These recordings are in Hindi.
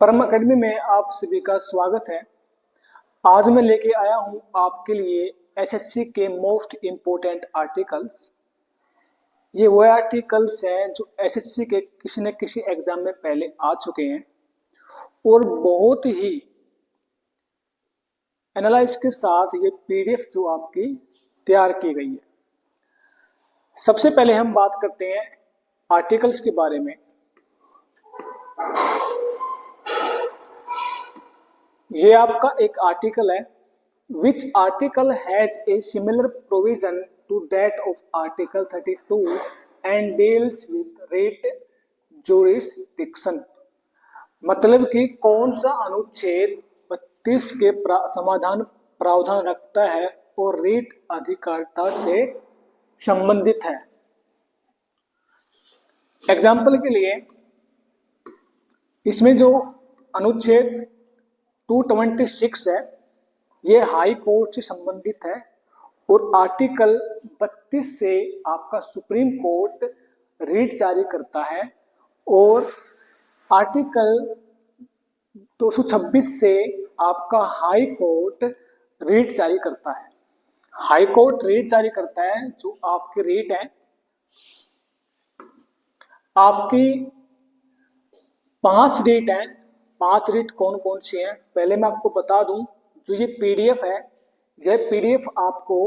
परम अकेडमी में आप सभी का स्वागत है। आज मैं लेके आया हूं आपके लिए एसएससी के मोस्ट इम्पोर्टेंट आर्टिकल्स। ये वो आर्टिकल्स हैं जो एसएससी के किसी न किसी एग्जाम में पहले आ चुके हैं और बहुत ही एनालाइज के साथ ये पीडीएफ जो आपकी तैयार की गई है। सबसे पहले हम बात करते हैं आर्टिकल्स के बारे में। ये आपका एक आर्टिकल है। Which article has a similar provision to that of article 32 and deals with writ jurisdiction. मतलब कि कौन सा अनुच्छेद 32 के समाधान प्रावधान रखता है और रेट अधिकारिता से संबंधित है। एग्जाम्पल के लिए इसमें जो अनुच्छेद 226 है ये हाई कोर्ट से संबंधित है और आर्टिकल 32 से आपका सुप्रीम कोर्ट रीट जारी करता है और आर्टिकल 226 से आपका हाई कोर्ट रीट जारी करता है। हाई कोर्ट रीट जारी करता है जो आपकी रीट है। आपकी 5 रीट है। 5 रीट कौन कौन सी हैं पहले मैं आपको बता दूं। जो ये पीडीएफ है, यह पीडीएफ आपको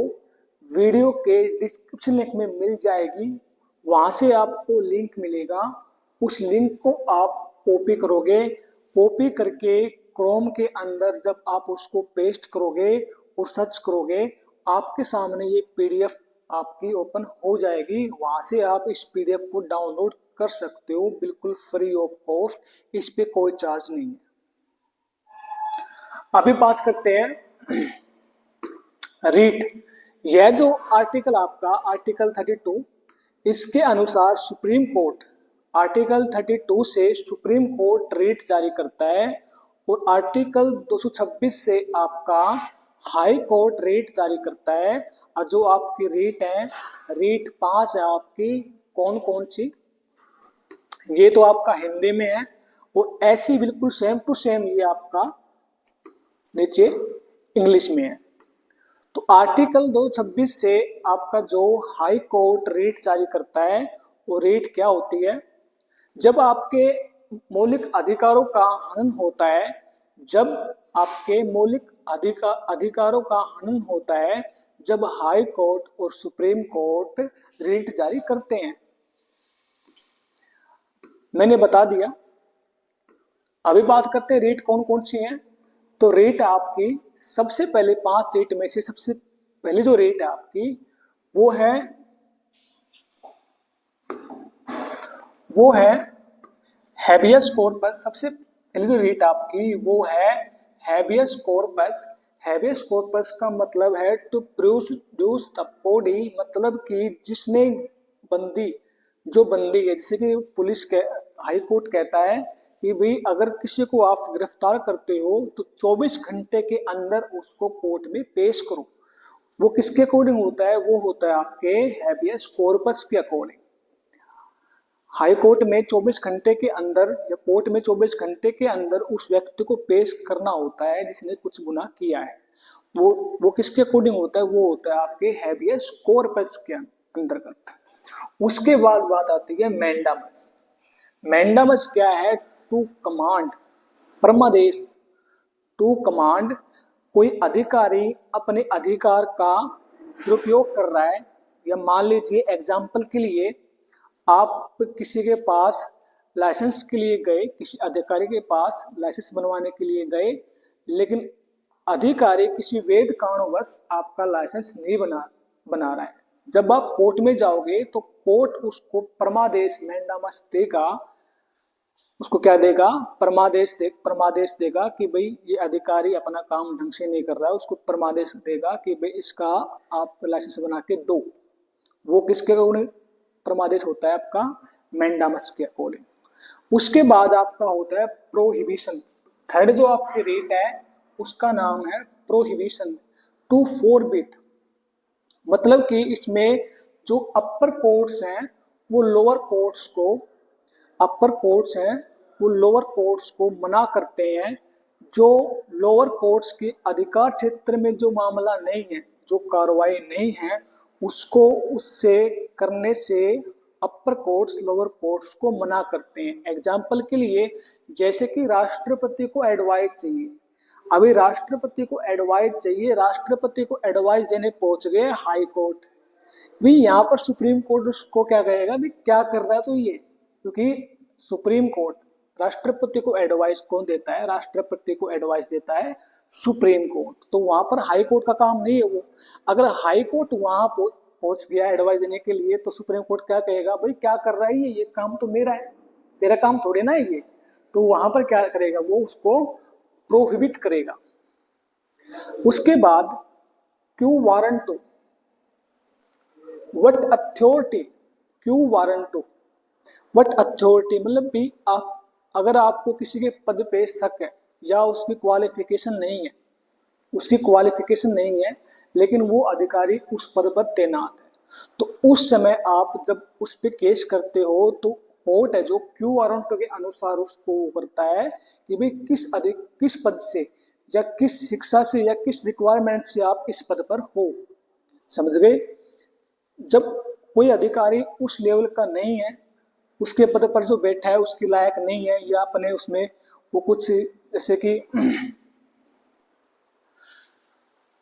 वीडियो के डिस्क्रिप्शन लिंक में मिल जाएगी। वहां से आपको लिंक मिलेगा। उस लिंक को आप कॉपी करोगे। कॉपी करके क्रोम के अंदर जब आप उसको पेस्ट करोगे और सर्च करोगे आपके सामने ये पीडीएफ आपकी ओपन हो जाएगी। वहां से आप इस पीडीएफ को डाउनलोड कर सकते हो बिल्कुल फ्री ऑफ कॉस्ट। इस पे कोई चार्ज नहीं है। अभी बात करते हैं रीट। यह जो आर्टिकल आपका आर्टिकल 32 इसके अनुसार सुप्रीम कोर्ट आर्टिकल 32 से सुप्रीम कोर्ट रीट जारी करता है और आर्टिकल 226 से आपका हाई कोर्ट रीट जारी करता है। और जो आपकी रीट है, रीट 5 है आपकी। कौन कौन सी? ये तो आपका हिंदी में है और ऐसी बिल्कुल सेम टू सेम ये आपका नीचे इंग्लिश में है। तो आर्टिकल 226 से आपका जो हाई कोर्ट रीट जारी करता है वो रीट क्या होती है? जब आपके मौलिक अधिकारों का हनन होता है, जब आपके मौलिक अधिकारों का हनन होता है, जब हाई कोर्ट और सुप्रीम कोर्ट रीट जारी करते हैं। मैंने बता दिया। अभी बात करते हैं रीट कौन कौन सी हैं। तो रीट आपकी सबसे पहले 5 रीट में से सबसे पहले जो रीट है आपकी वो है हैबियस कॉर्पस। सबसे पहले जो रीट आपकी वो है हैबियस कॉर्पस। हैबियस कॉर्पस का मतलब है टू प्रोड्यूस द बॉडी। मतलब कि जिसने बंदी है, जैसे कि पुलिस के हाई कोर्ट कहता है कि भाई अगर किसी को आप गिरफ्तार करते हो तो 24 घंटे के अंदर उसको कोर्ट में पेश करो। वो किसके अकॉर्डिंग होता है? वो होता है आपके हैबियस कॉर्पस के अकॉर्डिंग। हाई कोर्ट में 24 घंटे के अंदर या कोर्ट में 24 घंटे के अंदर उस व्यक्ति को पेश करना होता है जिसने कुछ गुनाह किया है। वो किसके अकॉर्डिंग होता है? वो होता है आपके हैबियस कॉर्पस के अंतर्गत। उसके बाद बात आती है मैंडामस। मैंडामस क्या है? टू कमांड, परमादेश। टू कमांड, कोई अधिकारी अपने अधिकार का दुरुपयोग कर रहा है। या मान लीजिए एग्जाम्पल के लिए आप किसी के पास लाइसेंस के लिए गए, किसी अधिकारी के पास लाइसेंस बनवाने के लिए गए, लेकिन अधिकारी किसी वैध कारणवश आपका लाइसेंस नहीं बना रहा है। जब आप कोर्ट में जाओगे तो कोर्ट उसको परमादेश मैंडामस देगा। उसको क्या देगा? परमादेश देगा कि भाई ये अधिकारी अपना काम ढंग से नहीं कर रहा है। उसको परमादेश देगा कि भाई इसका आप लाइसेंस बना के दो। वो किसके अकॉर्डिंग परमादेश होता है? आपका मैंडामस के अकॉर्डिंग। उसके बाद आपका होता है प्रोहिबिशन। थर्ड जो आपकी रीट है उसका नाम है प्रोहिबिशन, टू फॉरबिड। मतलब कि इसमें जो अपर कोर्ट्स हैं वो लोअर कोर्ट्स को, अपर कोर्ट्स हैं वो लोअर कोर्ट्स को मना करते हैं। जो लोअर कोर्ट्स के अधिकार क्षेत्र में जो मामला नहीं है, जो कार्रवाई नहीं है, उसको उससे करने से अपर कोर्ट्स लोअर कोर्ट्स को मना करते हैं। एग्जाम्पल के लिए जैसे कि राष्ट्रपति को एडवाइस चाहिए, अभी राष्ट्रपति को एडवाइस चाहिए, राष्ट्रपति को एडवाइस देने पहुंच गए हाई कोर्ट, भी यहाँ पर सुप्रीम कोर्ट उसको क्या कहेगा, भी क्या कर रहा है तो ये, क्योंकि सुप्रीम कोर्ट, राष्ट्रपति को एडवाइस कौन देता है, राष्ट्रपति को एडवाइस देता है सुप्रीम कोर्ट, तो वहां पर हाई कोर्ट का काम नहीं है वो। अगर हाई कोर्ट वहां पहुंच गया एडवाइस देने के लिए, तो सुप्रीम कोर्ट क्या कहेगा, भाई क्या कर रहा है ये काम तो मेरा है, तेरा काम थोड़ी ना है ये, तो वहां पर क्या करेगा, वो उसको प्रोहिबिट करेगा। उसके बाद क्यों वारंट, वट अथॉरिटी, क्यों वारंट, वट अथॉरिटी मतलब भी आप, अगर आपको किसी के पद पे शक है या उसकी क्वालिफिकेशन नहीं है, उसकी क्वालिफिकेशन नहीं है लेकिन वो अधिकारी उस पद पर तैनात है, तो उस समय आप जब उस पर केस करते हो तो कोर्ट है जो क्यू वारंट के अनुसार उसको करता है कि भाई किस पद से या किस शिक्षा से या किस रिक्वायरमेंट से आप इस पद पर हो। समझ गए? जब कोई अधिकारी उस लेवल का नहीं है, उसके पद पर जो बैठा है उसकी लायक नहीं है, या अपने उसमें वो कुछ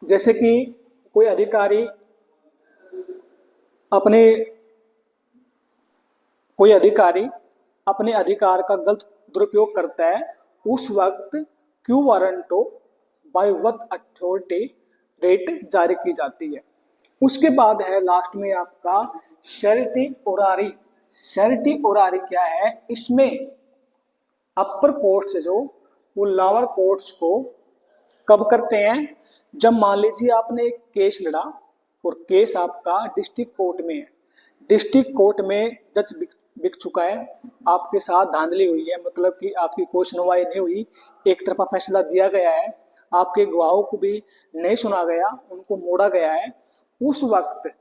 जैसे कि कोई अधिकारी अपने अधिकार का गलत दुरुपयोग करता है, उस वक्त quo warranto by what authority writ जारी की जाती है। उसके बाद है लास्ट में आपका शैरिटी ओरारी। शैरिटी ओरारी क्या है, इसमें अपर कोर्ट से जो वो लोअर कोर्ट्स को कब करते हैं, जब मान लीजिए आपने एक केस लड़ा और केस आपका डिस्ट्रिक्ट कोर्ट में है, डिस्ट्रिक्ट कोर्ट में जज बिक चुका है, आपके साथ धांधली हुई है, मतलब कि आपकी कोई सुनवाई नहीं हुई, एक तरफा फैसला दिया गया है, आपके गवाहों को भी नहीं सुना गया, उनको मोड़ा गया है, उस वक्त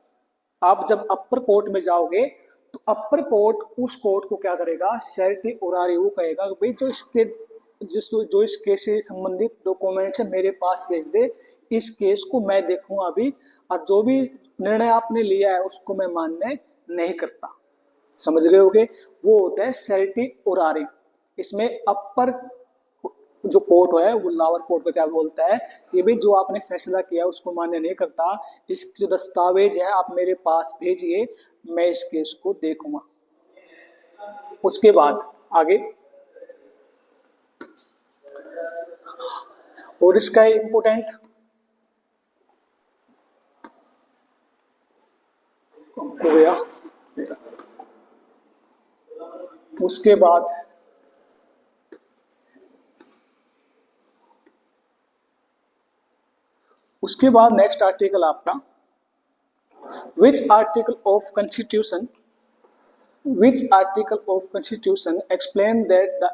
आप जब अपर कोर्ट में जाओगे तो अपर कोर्ट उस कोर्ट को क्या करेगा, शैरिटी ओरारी वो कहेगा भाई जो इस केस से संबंधित डॉक्यूमेंट्स है मेरे पास भेज दे, इस केस को मैं देखूंगा अभी, और जो भी निर्णय आपने लिया है उसको मैं मान्य नहीं करता। समझ गए होगे? वो होता है शैरिटी ओरारी। इसमें अपर जो कोर्ट है वो लोअर कोर्ट को क्या बोलता है कि भाई जो आपने फैसला किया उसको मान्य नहीं करता, इस जो दस्तावेज है आप मेरे पास भेजिए, मैं इस केस को देखूंगा। उसके बाद आगे और इसका इंपोर्टेंट हो गया। उसके बाद नेक्स्ट आर्टिकल आपका which article of constitution explain that the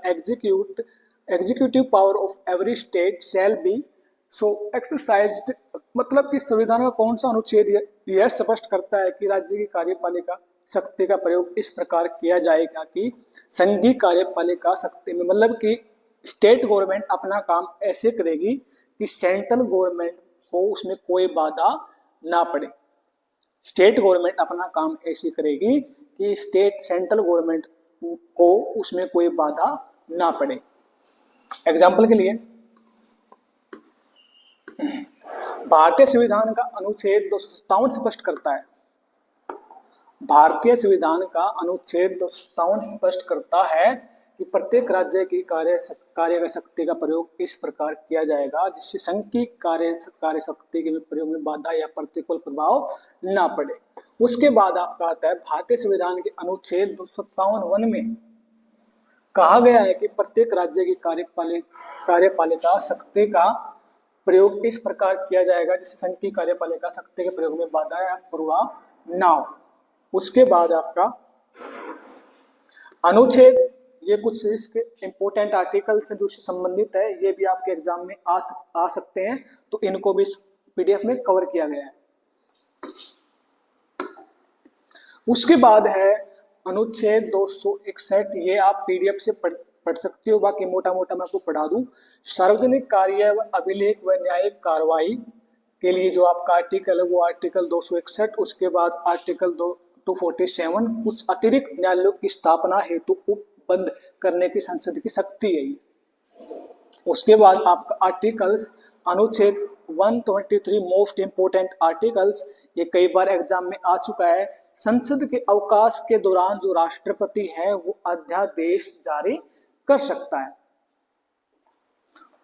executive power of every state shall be so exercised, मतलब कि संविधान का कौन सा अनुच्छेद यह स्पष्ट करता है कि राज्य की कार्यपालिका शक्ति का प्रयोग इस प्रकार किया जाएगा कि संघीय कार्यपालिका शक्ति में, मतलब कि स्टेट गवर्नमेंट अपना काम ऐसे करेगी कि सेंट्रल गवर्नमेंट को उसमें कोई बाधा ना पड़े। स्टेट गवर्नमेंट अपना काम ऐसे करेगी कि सेंट्रल गवर्नमेंट को उसमें कोई बाधा ना पड़े। एग्जाम्पल के लिए भारतीय संविधान का अनुच्छेद 257 स्पष्ट करता है, भारतीय संविधान का अनुच्छेद 257 स्पष्ट करता है कि प्रत्येक राज्य की कार्य शक्ति का प्रयोग इस प्रकार किया जाएगा जिससे संघ की कार्य शक्ति के प्रयोग में बाधा या प्रतिकूल प्रभाव ना पड़े। उसके बाद आपका आता है भारतीय संविधान के अनुच्छेद 257 में कहा गया है कि प्रत्येक राज्य की कार्यपालिका शक्ति का प्रयोग इस प्रकार किया जाएगा जिससे संघ की कार्यपालिका शक्ति के प्रयोग में बाधा या प्रभाव ना हो। उसके बाद आपका अनुच्छेद, ये कुछ इसके इंपोर्टेंट आर्टिकल्स हैं जो संबंधित है, ये भी आपके एग्जाम में आ सकते हैं, तो इनको भी पीडीएफ में कवर किया गया है। उसके बाद है अनुच्छेद 261, ये आप पीडीएफ से पढ़ सकते हो, बाकी मोटा मोटा मैं आपको पढ़ा दूं। सार्वजनिक कार्य व अभिलेख व न्यायिक कार्रवाई के लिए जो आपका आर्टिकल है वो आर्टिकल 261, उसके बाद आर्टिकल 247 कुछ अतिरिक्त न्यायालयों की स्थापना हेतु बंद करने की संसद की शक्ति है। उसके बाद आपका आर्टिकल्स अनुच्छेद 123 मोस्ट इंपोर्टेंट आर्टिकल्स, ये कई बार एग्जाम में आ चुका है। संसद के अवकाश के दौरान जो राष्ट्रपति है वो अध्यादेश जारी कर सकता है।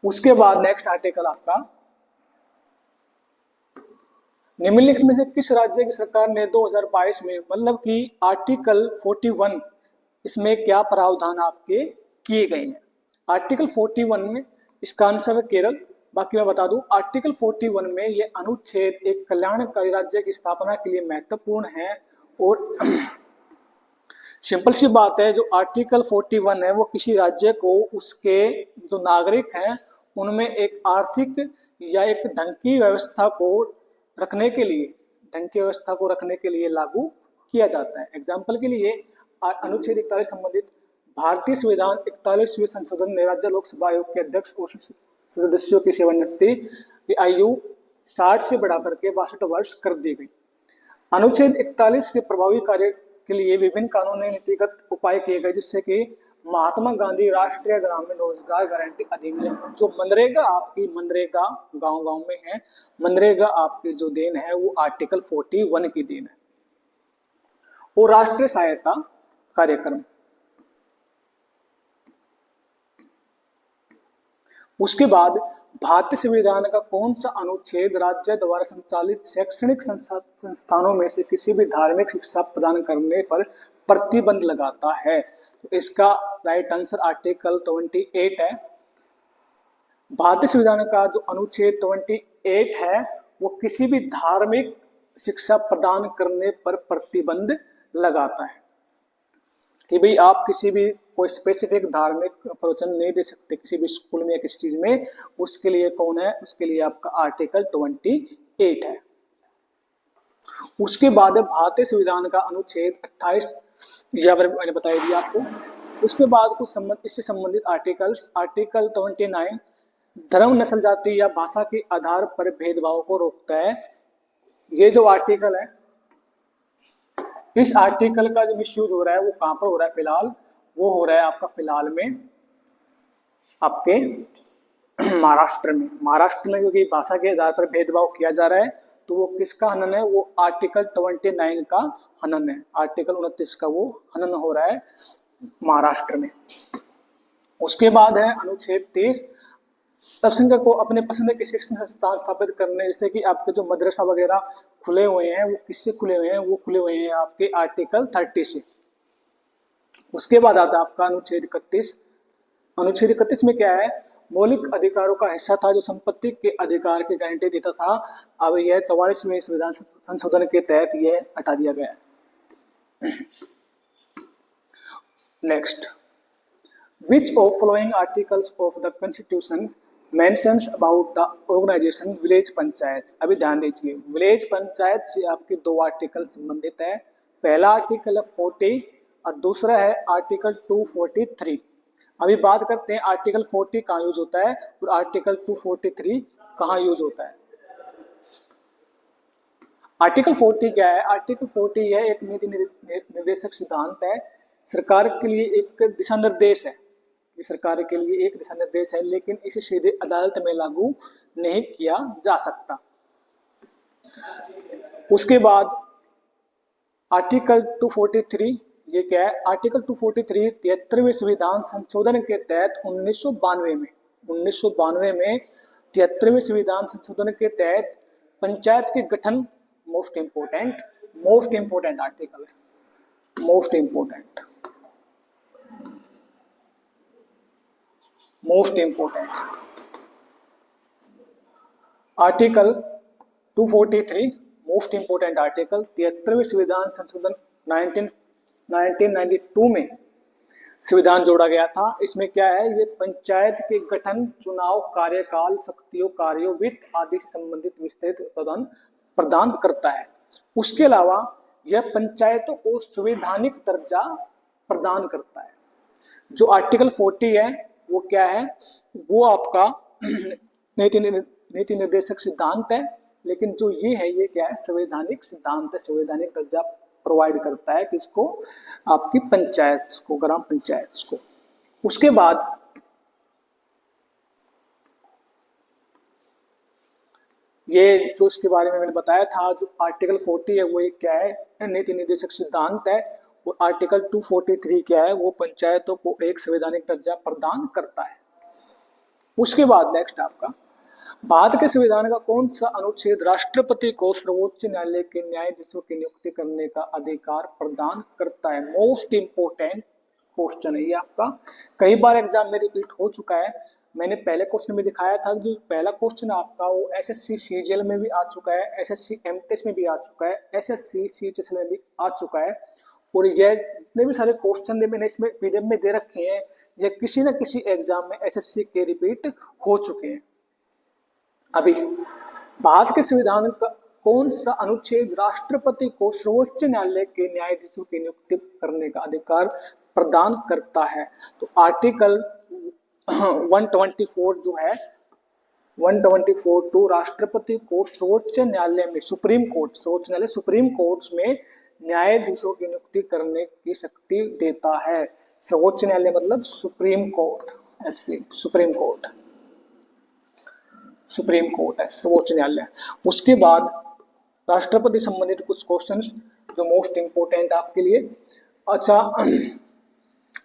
उसके बाद नेक्स्ट आर्टिकल आपका, निम्नलिखित में से किस राज्य की सरकार ने 2022 में, मतलब कि आर्टिकल 41 इसमें क्या प्रावधान आपके किए गए हैं। आर्टिकल 41 में इसका आंसर है केरल। बाकी मैं बता दूं आर्टिकल 41 में ये अनुच्छेद एक कल्याणकारी राज्य की स्थापना के लिए महत्वपूर्ण है। और सिंपल सी बात है, जो आर्टिकल 41 है वो किसी राज्य को उसके जो नागरिक हैं उनमें एक आर्थिक या एक ढंग की व्यवस्था को रखने के लिए लागू किया जाता है। एग्जाम्पल के लिए अनुच्छेद 41 संबंधित भारतीय संविधान 41वें संशोधन ने राज्य लोकसभा आयोग के अध्यक्ष और सदस्यों की सेवानिवृत्ति की आयु 60 से बढ़ाकर के 62 वर्ष कर दी गई। अनुच्छेद 41 के प्रभावी कार्य के लिए विभिन्न कानूनी नीतिगत उपाय किए गए, जिससे कि महात्मा गांधी राष्ट्रीय ग्रामीण रोजगार गारंटी अधिनियम, जो मनरेगा आपकी, मनरेगा गांव में है, मनरेगा आपकी जो देन है वो आर्टिकल 41 की देन है। और राष्ट्रीय सहायता कार्यक्रम, उसके बाद भारतीय संविधान का कौन सा अनुच्छेद राज्य द्वारा संचालित शैक्षणिक संस्थानों में से किसी भी धार्मिक शिक्षा प्रदान करने पर प्रतिबंध लगाता है। तो इसका राइट आंसर आर्टिकल 28 है। भारतीय संविधान का जो अनुच्छेद 28 है वो किसी भी धार्मिक शिक्षा प्रदान करने पर प्रतिबंध लगाता है कि भाई आप किसी भी कोई स्पेसिफिक धार्मिक प्रवचन नहीं दे सकते किसी भी स्कूल में या किसी चीज में, उसके लिए कौन है, उसके लिए आपका आर्टिकल 28 है। उसके बाद भारतीय संविधान का अनुच्छेद 28 यहाँ पर मैंने बता दिया आपको। उसके बाद कुछ इससे संबंधित आर्टिकल्स, आर्टिकल 29 धर्म, नस्ल, जाति या भाषा के आधार पर भेदभाव को रोकता है। ये जो आर्टिकल है, इस आर्टिकल का जो मिसयूज हो रहा है वो कहां पर हो रहा है फिलहाल, वो हो रहा है आपका फिलहाल में आपके महाराष्ट्र में क्योंकि भाषा के आधार पर भेदभाव किया जा रहा है। तो वो किसका हनन है, वो आर्टिकल 29 का हनन है। आर्टिकल 29 का वो हनन हो रहा है महाराष्ट्र में। उसके बाद है अनुच्छेद 30, अल्पसंख्यक को अपने पसंद के शिक्षण संस्थान स्थापित करने, जैसे कि आपके जो मदरसा वगैरह खुले हुए हैं वो किससे खुले हुए हैं, वो खुले हुए हैं आपके आर्टिकल 30 से। उसके बाद आता है आपका अनुच्छेद 31। अनुच्छेद 31 में क्या है, मौलिक अधिकारों का हिस्सा था जो संपत्ति के अधिकार की गारंटी देता था। अब यह 44वें संविधान संशोधन के तहत यह हटा दिया गया है। Next, which of following articles of the constitution mentions about the organization village panchayat. अभी ध्यान दीजिए, विलेज पंचायत से आपके दो आर्टिकल संबंधित है। पहला आर्टिकल है 40 और दूसरा है आर्टिकल 243। अभी बात करते हैं आर्टिकल 40 कहाँ यूज होता है और आर्टिकल 243 कहाँ यूज होता है। आर्टिकल 40 क्या है, आर्टिकल 40 है एक नीति निर्देशक सिद्धांत है, सरकार के लिए एक दिशा निर्देश है, ये सरकार के लिए एक दिशा निर्देश है, लेकिन इसे सीधे अदालत में लागू नहीं किया जा सकता। उसके बाद आर्टिकल 243, ये क्या है, आर्टिकल 243 73वें संविधान संशोधन के तहत 1992 में 73वें संविधान संशोधन के तहत पंचायत के गठन, मोस्ट इंपोर्टेंट आर्टिकल है, most important article 243 most important article. 73वें संविधान संशोधन 1992 में संविधान जोड़ा गया था। इसमें क्या है, ये पंचायत के गठन, चुनाव, कार्यकाल, शक्तियों, कार्यों, वित्त आदि से संबंधित विस्तृत प्रदान करता है। उसके अलावा यह पंचायतों को संवैधानिक दर्जा प्रदान करता है। जो आर्टिकल 40 है वो क्या है, वो आपका नीति निर्देशक सिद्धांत है, लेकिन जो ये है ये क्या है, संवैधानिक सिद्धांत है, संवैधानिक दर्जा प्रोवाइड करता है किसको, आपकी पंचायत को, ग्राम पंचायत को। उसके बाद ये जो इसके बारे में मैंने बताया था, जो आर्टिकल 40 है वो एक क्या है, नीति निर्देशक सिद्धांत है। वो आर्टिकल 243 क्या है, वो पंचायतों को एक संवैधानिक दर्जा प्रदान करता है। उसके बाद नेक्स्ट आपका, भारत के संविधान का कौन सा अनुच्छेद राष्ट्रपति को सर्वोच्च न्यायालय के न्यायाधीशों की नियुक्ति करने का अधिकार प्रदान करता है? मोस्ट इंपोर्टेंट क्वेश्चन है ये आपका, कई बार एग्जाम में रिपीट हो चुका है। मैंने पहले क्वेश्चन में दिखाया था, जो पहला क्वेश्चन आपका वो एसएससी सीजीएल में भी आ चुका है, एसएससी एमटेस में भी आ चुका है, एसएससी सीएचएस में भी आ चुका है। और ये जितने भी सारे क्वेश्चन मैंने इसमें पीडीएफ में दे रखे हैं, ये किसी न किसी एग्जाम में एसएससी के रिपीट हो चुके हैं। अभी भारत के संविधान का कौन सा अनुच्छेद राष्ट्रपति को सर्वोच्च न्यायालय के न्यायाधीशों की नियुक्ति करने का अधिकार प्रदान करता है? तो आर्टिकल 124 जो है, 124 टू राष्ट्रपति को सर्वोच्च न्यायालय में, सुप्रीम कोर्ट, सर्वोच्च न्यायालय सुप्रीम कोर्ट में न्यायाधीशों की नियुक्ति करने की शक्ति देता है। सर्वोच्च न्यायालय मतलब supreme court, SC supreme court, supreme court है सर्वोच्च न्यायालय। उसके बाद राष्ट्रपति संबंधित कुछ क्वेश्चंस जो मोस्ट इंपोर्टेंट आपके लिए। अच्छा,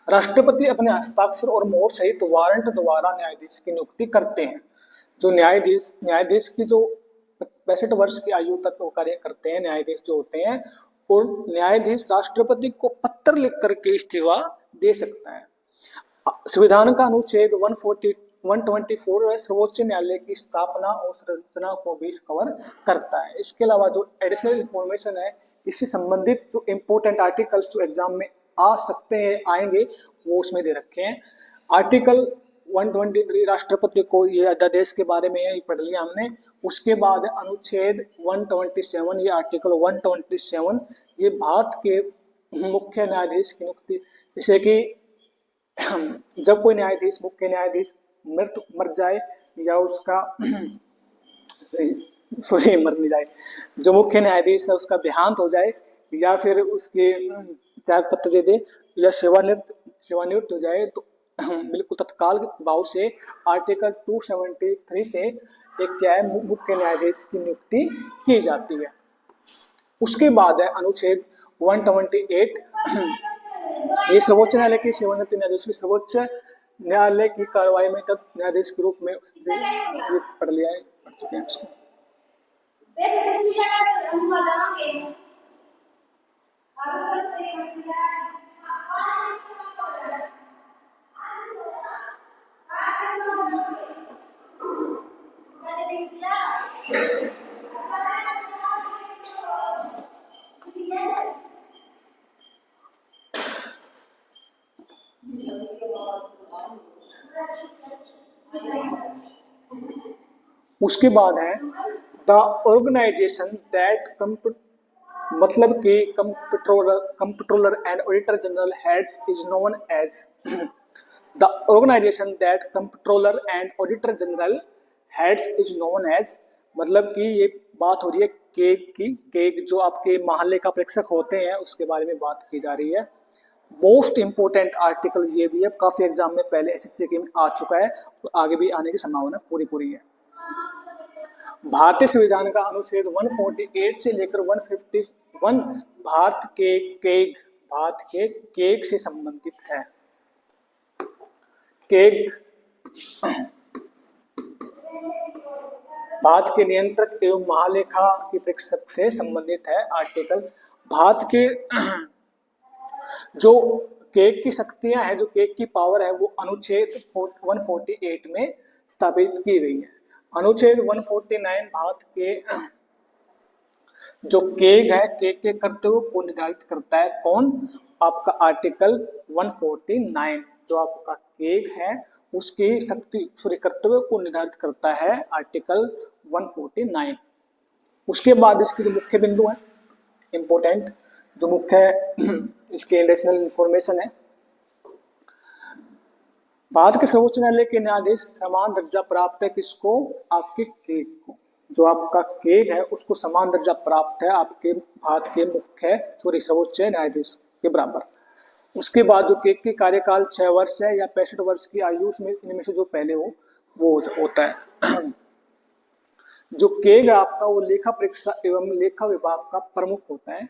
राष्ट्रपति अपने हस्ताक्षर और मोहर सहित वारंट द्वारा न्यायाधीश की नियुक्ति करते हैं। जो न्यायाधीश की जो 65 वर्ष की आयु तक वो कार्य करते हैं, न्यायाधीश जो होते हैं, और न्यायाधीश राष्ट्रपति को पत्र लिख करके इस्तीफा दे सकता है। संविधान का अनुच्छेद 124 सर्वोच्च न्यायालय की स्थापना और संरचना को भी कवर करता है। इसके अलावा जो एडिशनल इंफॉर्मेशन है, इससे संबंधित जो इम्पोर्टेंट आर्टिकल्स जो एग्जाम में आ सकते हैं, आएंगे, वो उसमें दे रखे हैं। आर्टिकल 123 राष्ट्रपति को, ये अध्यादेश के बारे में ही पढ़ लिया हमने। उसके बाद अनुच्छेद 127, ये आर्टिकल 127, ये भारत के मुख्य न्यायाधीश की नियुक्ति, जैसे कि जब कोई न्यायाधीश, मुख्य न्यायाधीश मर जाए या उसका मर नहीं जाए, जो मुख्य न्यायाधीश है उसका देहांत हो जाए, या फिर उसके त्याग पत्र दे दे, या सेवानिवृत्त हो जाए, तो बिल्कुल तत्काल भाव से आर्टिकल 273 से एक क्या है, मुख्य न्यायाधीश की नियुक्ति की जाती है। उसके बाद है अनुच्छेद 128, ये सर्वोच्च न्यायालय की सेवानिवृत्त न्यायाधीश की सर्वोच्च न्यायालय की कार्रवाई में तब न्यायाधीश के रूप में पढ़ लिया है, पढ़ चुके हैं इसको। उसके बाद है द ऑर्गेनाइजेशन दैट मतलब कि comptroller and auditor general heads is known as the organisation that comptroller and auditor general heads is known as, मतलब कि ये बात हो रही है केग की। केग जो आपके महालेखा परीक्षक होते हैं उसके बारे में बात की जा रही है। मोस्ट इंपोर्टेंट आर्टिकल ये भी है, काफी एग्जाम में पहले एसएससी के में आ चुका है और आगे भी आने की संभावना पूरी है। भारतीय संविधान का अनुच्छेद 148 से लेकर 151 भारत के केग से संबंधित है। केग भारत के नियंत्रक एवं महालेखा की परीक्षक से संबंधित है आर्टिकल। भारत के जो केग की शक्तियां हैं, जो केग की पावर है, वो अनुच्छेद 148 में स्थापित की गई है। अनुच्छेद 149 भारत के जो केग है, केग के कर्तव्यों को निर्धारित करता है। कौन? आपका आर्टिकल 149 जो आपका केग है उसकी शक्ति कर्तव्यों को निर्धारित करता है आर्टिकल 149। उसके बाद इसकी जो मुख्य बिंदु है, इंपोर्टेंट जो मुख्य इसके एडिशनल इंफॉर्मेशन है, भारत के सर्वोच्च न्यायालय के न्यायाधीश समान दर्जा प्राप्त है किसको? आपके केक को। जो आपका केक है उसको समान दर्जा प्राप्त है आपके भारत के मुख्य सर्वोच्च न्यायाधीश के बराबर। उसके बाद जो केक के कार्यकाल 6 वर्ष है या 65 वर्ष की आयु में इनमें से जो पहले हो वो होता है। जो केक है आपका वो लेखा परीक्षा एवं लेखा विभाग का प्रमुख होता है।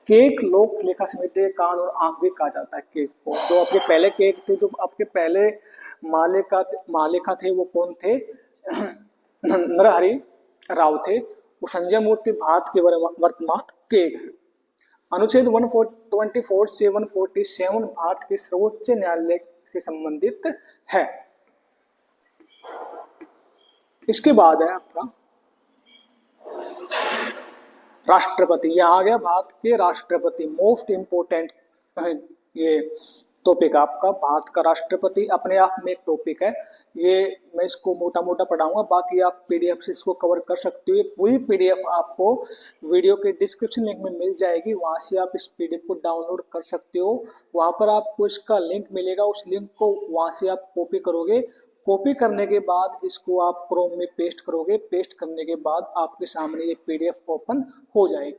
केक लोक लेखा समिति कान और आंख भी कहा जाता है केक को। जो आपके पहले केक थे, जो आपके पहले मालेखा थे वो कौन थे? नरहरि राव थे। वो संजय मूर्ति भारत के वर्तमान केक है। अनुच्छेद 124 से 147 भारत के सर्वोच्च न्यायालय से संबंधित है। इसके बाद है आपका राष्ट्रपति। यहाँ आ गया भारत के राष्ट्रपति, मोस्ट इंपोर्टेंट ये टॉपिक आपका। भारत का राष्ट्रपति अपने आप में एक टॉपिक है, ये मैं इसको मोटा मोटा पढ़ाऊंगा, बाकी आप पीडीएफ से इसको कवर कर सकते हो। ये पूरी पीडीएफ आपको वीडियो के डिस्क्रिप्शन लिंक में मिल जाएगी, वहां से आप इस पीडीएफ को डाउनलोड कर सकते हो। वहां पर आपको इसका लिंक मिलेगा, उस लिंक को वहां से आप कॉपी करोगे। कॉपी करने के बाद इसको आप क्रोम में पेस्ट करोगे। पेस्ट करने के बाद आपके सामने ये पीडीएफ ओपन हो जाएगी।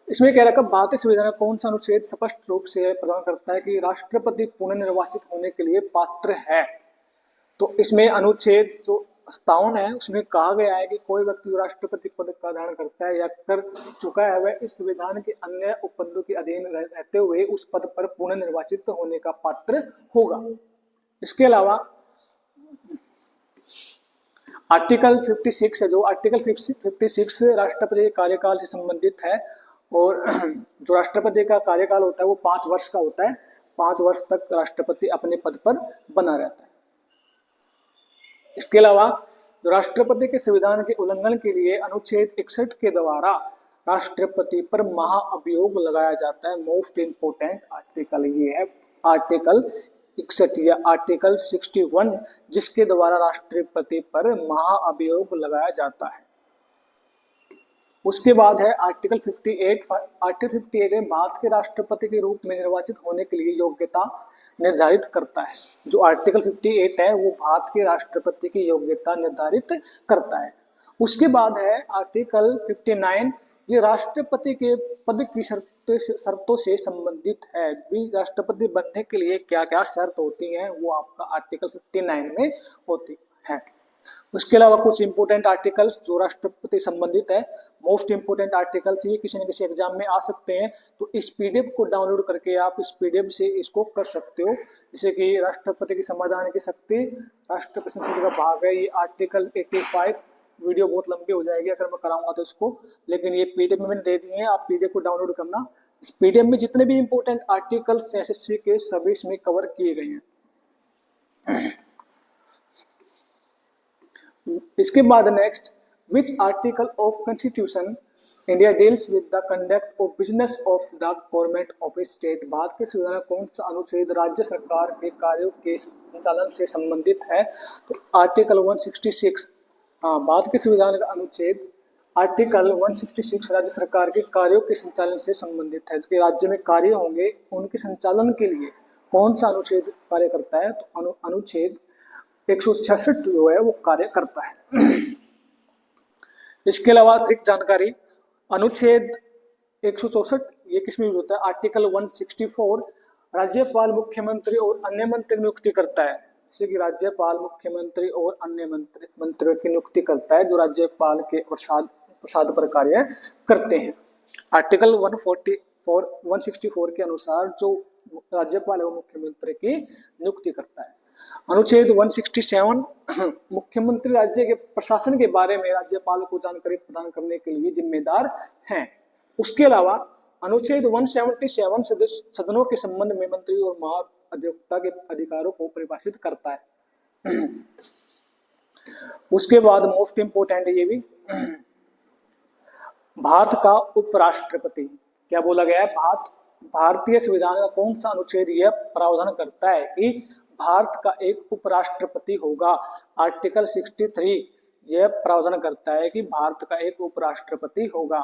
इसमें कह रखा भारतीय संविधान का कौन सा अनुच्छेद स्पष्ट रूप से प्रदान करता है कि राष्ट्रपति पुनः निर्वाचित होने के लिए पात्र है? तो इसमें अनुच्छेद जो 57 है उसमें कहा गया है कि कोई व्यक्ति राष्ट्रपति पद का धारण करता है या कर चुका है वह इस संविधान के अन्य उपबंधों के अधीन रहते हुए उस पद पर पुनः निर्वाचित होने का पात्र होगा। इसके अलावा आर्टिकल 56 है, जो आर्टिकल 56 राष्ट्रपति के कार्यकाल से संबंधित है। और जो राष्ट्रपति का कार्यकाल होता है वो 5 वर्ष का होता है। 5 वर्ष तक राष्ट्रपति अपने पद पर बना रहता है। इसके अलावा जो राष्ट्रपति के संविधान के उल्लंघन के लिए अनुच्छेद 61 के द्वारा राष्ट्रपति पर महाअभियोग लगाया जाता है। मोस्ट इंपोर्टेंट आर्टिकल ये है आर्टिकल 61 या आर्टिकल 61, जिसके द्वारा राष्ट्रपति पर महाअभियोग लगाया जाता है। उसके बाद है आर्टिकल 58। आर्टिकल 58 में भारत के राष्ट्रपति के रूप में निर्वाचित होने के लिए योग्यता निर्धारित करता है। जो आर्टिकल 58 है वो भारत के राष्ट्रपति की योग्यता निर्धारित करता है। उसके बाद है आर्टिकल 59, ये राष्ट्रपति के पद की शर्तों से संबंधित है। भी राष्ट्रपति बनने के लिए क्या क्या शर्त होती हैं वो आपका आर्टिकल 59 में होती है। उसके अलावा कुछ इंपोर्टेंट आर्टिकल्स जो राष्ट्रपति संबंधित है, मोस्ट इंपोर्टेंट आर्टिकल्स, ये किसी न किसी एग्जाम में आ सकते हैं। तो इस पीडीएफ को डाउनलोड करके आप इस पीडीएफ से इसको कर सकते हो। जैसे कि राष्ट्रपति की संवैधानिक की शक्ति, राष्ट्रपति संसद का भाग है, ये आर्टिकल 85। वीडियो बहुत लंबी हो जाएगी अगर मैं कराऊंगा तो इसको, लेकिन ये पीडीएफ में मैंने दे दिए हैं, आप पीडीएफ को डाउनलोड करना। इस पीडीएफ में जितने भी इंपोर्टेंट आर्टिकल्स एसएससी के सभी इसमें कवर किए गए हैं। इसके बाद next, which article of constitution India deals with the conduct of business of the government of A state. Bharat के संविधान कौन सा अनुच्छेद राज्य सरकार के कार्यों के संचालन से संबंधित है? तो आर्टिकल 166। भारत के संविधान का अनुच्छेद आर्टिकल 166 राज्य सरकार के कार्यों के संचालन से संबंधित है। जो राज्य में कार्य होंगे उनके संचालन के लिए कौन सा अनुच्छेद कार्य करता है? तो अनुच्छेद 166 जो है वो कार्य करता है। इसके अलावा अतिरिक्त जानकारी, अनुच्छेद 164 ये किसमें यूज होता है? आर्टिकल 164 राज्यपाल मुख्यमंत्री और अन्य मंत्री नियुक्ति करता है। जैसे कि राज्यपाल मुख्यमंत्री और अन्य मंत्रियों की नियुक्ति करता है जो राज्यपाल के प्रसाद पर कार्य करते हैं। आर्टिकल 164 के अनुसार जो राज्यपाल है वो मुख्यमंत्री की नियुक्ति करता है। अनुच्छेद 167 मुख्यमंत्री राज्य के प्रशासन के बारे में राज्यपाल को जानकारी प्रदान करने के लिए जिम्मेदार हैं। उसके अलावा अनुच्छेद 177 सदनों के संबंध में मंत्री और महाधिवक्ता के अधिकारों को परिभाषित करता है। उसके बाद मोस्ट इंपोर्टेंट ये भी, भारत का उपराष्ट्रपति क्या बोला गया है? भारतीय संविधान का कौन सा अनुच्छेद यह प्रावधान करता है कि भारत का एक उपराष्ट्रपति होगा? आर्टिकल 63 यह प्रावधान करता है कि भारत का एक उपराष्ट्रपति होगा।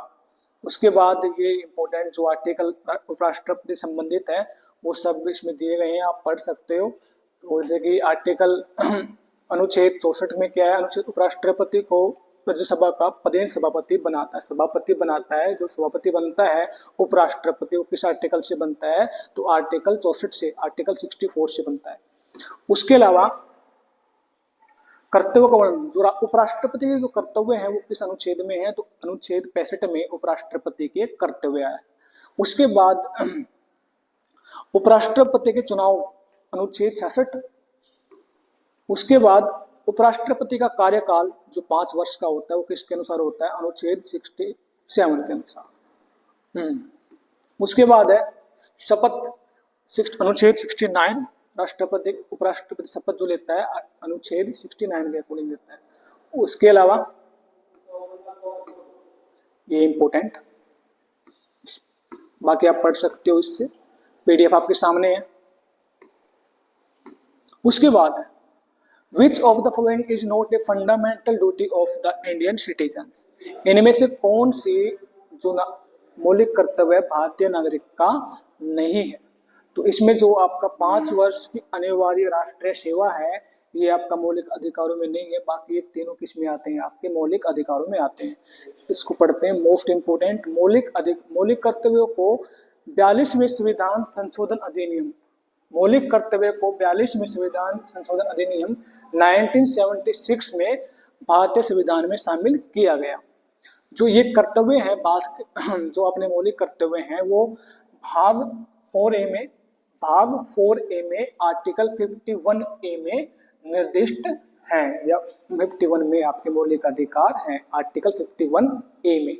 उसके बाद ये इंपोर्टेंट जो आर्टिकल उपराष्ट्रपति संबंधित है वो सब इसमें दिए गए हैं, आप पढ़ सकते हो। तो जैसे कि आर्टिकल अनुच्छेद 64 में क्या है, अनुच्छेद उपराष्ट्रपति को राज्यसभा का पदेन सभापति बनाता है, सभापति बनाता है। जो सभापति बनता है उपराष्ट्रपति, वो किस आर्टिकल से बनता है, तो आर्टिकल 64 से, आर्टिकल 64 से बनता है। उसके अलावा कर्तव्य का वर्णन, जो उपराष्ट्रपति के जो कर्तव्य हैं वो किस अनुच्छेद में है, तो अनुच्छेद 65 में उपराष्ट्रपति के कर्तव्य है। उसके बाद उपराष्ट्रपति के चुनाव, अनुच्छेद 66। उसके बाद उपराष्ट्रपति का कार्यकाल जो 5 वर्ष का होता है वो किसके अनुसार होता है, अनुच्छेद 67 के अनुसार। उसके बाद है शपथ, अनुच्छेद 69, राष्ट्रपति उपराष्ट्रपति शपथ जो लेता है अनुच्छेद 69 के अकॉर्डिंग लेता है। उसके अलावा ये इंपॉर्टेंट, बाकी आप पढ़ सकते हो, इससे पीडीएफ आपके सामने है। उसके बाद which of the following is not a fundamental duty of the Indian citizens, इनमें से कौन सी जो मौलिक कर्तव्य भारतीय नागरिक का नहीं है। तो इसमें जो आपका 5 वर्ष की अनिवार्य राष्ट्रीय सेवा है ये आपका मौलिक अधिकारों में नहीं है, बाकी ये तीनों किस में आते हैं, आपके मौलिक अधिकारों में आते हैं। इसको पढ़ते हैं, मोस्ट इंपोर्टेंट। मौलिक कर्तव्यों को 42वें संविधान संशोधन अधिनियम, मौलिक कर्तव्य को 42वें संविधान संशोधन अधिनियम 1976 में भारतीय संविधान में शामिल किया गया। जो ये कर्तव्य है जो अपने मौलिक कर्तव्य हैं वो भाग 4A में आर्टिकल 51A में निर्दिष्ट हैं, या 51 में आपके मौलिक अधिकार हैं, आर्टिकल 51A में।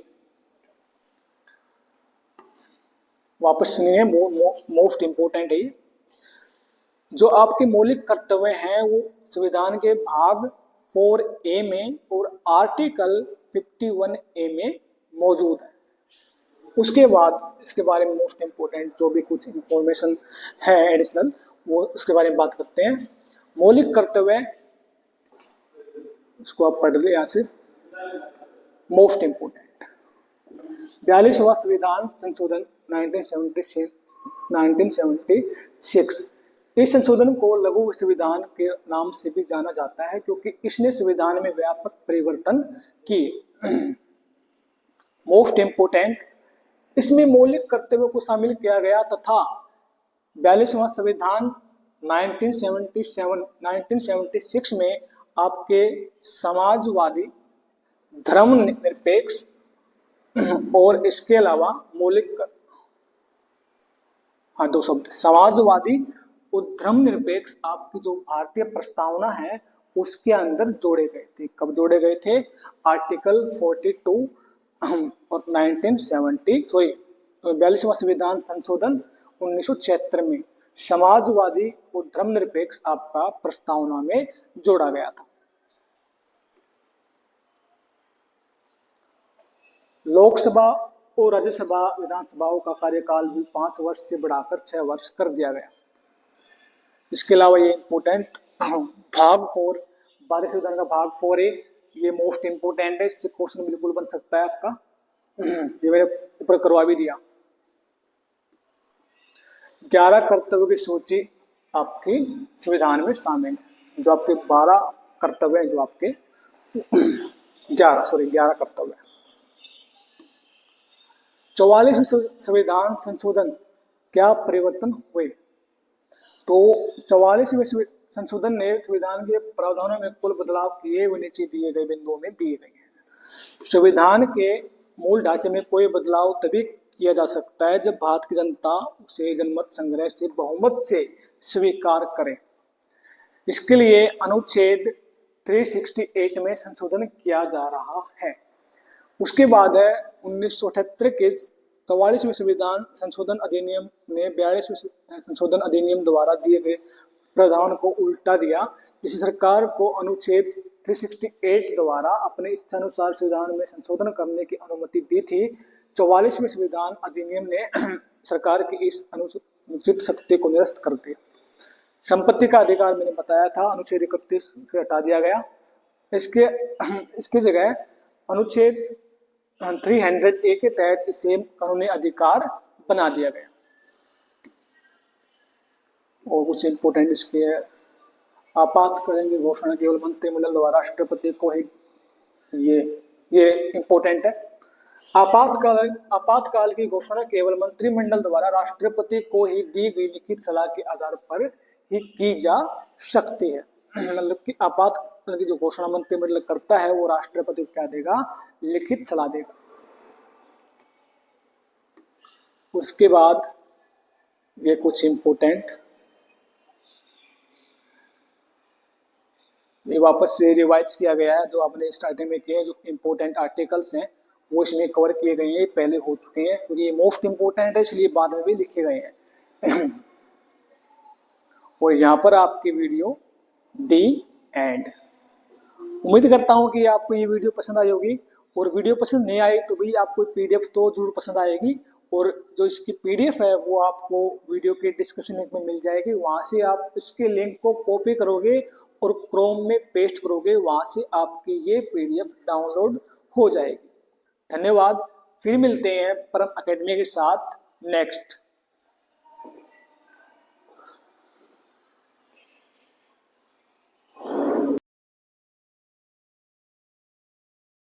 वापस सुनिए, मोस्ट इंपोर्टेंट है ये। जो आपके मौलिक कर्तव्य हैं वो संविधान के भाग 4A में और आर्टिकल 51A में मौजूद है। उसके बाद इसके बारे में मोस्ट इंपोर्टेंट जो भी कुछ इंफॉर्मेशन है एडिशनल, वो उसके बारे में बात करते हैं। मौलिक कर्तव्य, इसको आप पढ़ ले यहाँ से, मोस्ट इंपोर्टेंट 42वां संविधान संशोधन 1976। इस संशोधन को लघु संविधान के नाम से भी जाना जाता है क्योंकि इसने संविधान में व्यापक परिवर्तन किए। मोस्ट इंपोर्टेंट, इसमें मौलिक कर्तव्यों को शामिल किया गया तथा 42वां संविधान 1976 में आपके समाजवादी, धर्मनिरपेक्ष और इसके अलावा मौलिक, दो शब्द, समाजवादी और धर्मनिरपेक्ष आपकी जो भारतीय प्रस्तावना है उसके अंदर जोड़े गए थे। कब जोड़े गए थे, आर्टिकल 42 और 42वां संविधान संशोधन 1976 में समाजवादी और धर्मनिरपेक्ष आपका प्रस्तावना में जोड़ा गया था। लोकसभा और राज्यसभा विधानसभाओं का कार्यकाल भी 5 वर्ष से बढ़ाकर 6 वर्ष कर दिया गया। इसके अलावा ये इंपोर्टेंट भाग 4, 12 संविधान का भाग 4A, ये मोस्ट इंपोर्टेंट है, इससे क्वेश्चन बिल्कुल बन सकता है आपका, ये मैंने ऊपर करवा भी दिया। 11 कर्तव्यों की सूची आपकी संविधान में शामिल है। जो आपके 12 कर्तव्य हैं, जो आपके 11 कर्तव्य। 44वें संविधान संशोधन क्या परिवर्तन हुए, तो 44वें संशोधन ने संविधान के प्रावधानों में कुल बदलाव किए हुए नीचे दिए गए बिंदुओं में दिए गए हैं। संविधान के मूल ढांचे में कोई बदलाव तभी किया जा सकता है जब भारत की जनता उसे जनमत संग्रह से बहुमत से स्वीकार करे। इसके लिए अनुच्छेद 368 में संशोधन किया जा रहा है। उसके बाद है 1978 के 44वें संविधान संशोधन अधिनियम ने 42वें संशोधन अधिनियम द्वारा दिए गए प्रावधान को उल्टा दिया। इस सरकार को अनुच्छेद 368 द्वारा अपने इच्छानुसार संविधान में संशोधन करने की अनुमति दी थी। 44वें संविधान अधिनियम ने सरकार की इस अनुचित शक्ति को निरस्त कर दिया। संपत्ति का अधिकार मैंने बताया था, अनुच्छेद 31 से हटा दिया गया। इसकी जगह अनुच्छेद 300A के तहत इसे कानूनी अधिकार बना दिया गया। और कुछ इम्पोर्टेंट इसके है। आपातकालीन की घोषणा केवल मंत्रिमंडल द्वारा राष्ट्रपति को ही, ये इम्पोर्टेंट है। आपातकाल की घोषणा केवल मंत्रिमंडल द्वारा राष्ट्रपति को ही दी गई लिखित सलाह के आधार पर ही की जा सकती है। मतलब कि आपातकाल की जो घोषणा मंत्रिमंडल करता है वो राष्ट्रपति को क्या देगा, लिखित सलाह देगा। उसके बाद ये कुछ इम्पोर्टेंट, ये वापस से रिवाइज किया गया है, जो आपने स्टार्टिंग में किए हैं, जो इम्पोर्टेंट आर्टिकल्स हैं वो इसमें कवर किए गए हैं, पहले हो चुके हैं क्योंकि ये मोस्ट इम्पोर्टेंट है इसलिए बाद में भी लिखे गए हैं। और यहाँ पर आपकी वीडियो दी एंड। उम्मीद करता हूँ कि आपको ये वीडियो पसंद आई होगी, और वीडियो पसंद नहीं आई तो भी आपको पीडीएफ तो जरूर पसंद आएगी, और जो इसकी पीडीएफ है वो आपको वीडियो के डिस्क्रिप्शन लिंक में मिल जाएगी। वहाँ से आप इसके लिंक को कॉपी करोगे और क्रोम में पेस्ट करोगे, वहाँ से आपकी ये पीडीएफ डाउनलोड हो जाएगी। धन्यवाद। फिर मिलते हैं परम एकेडमी के साथ नेक्स्ट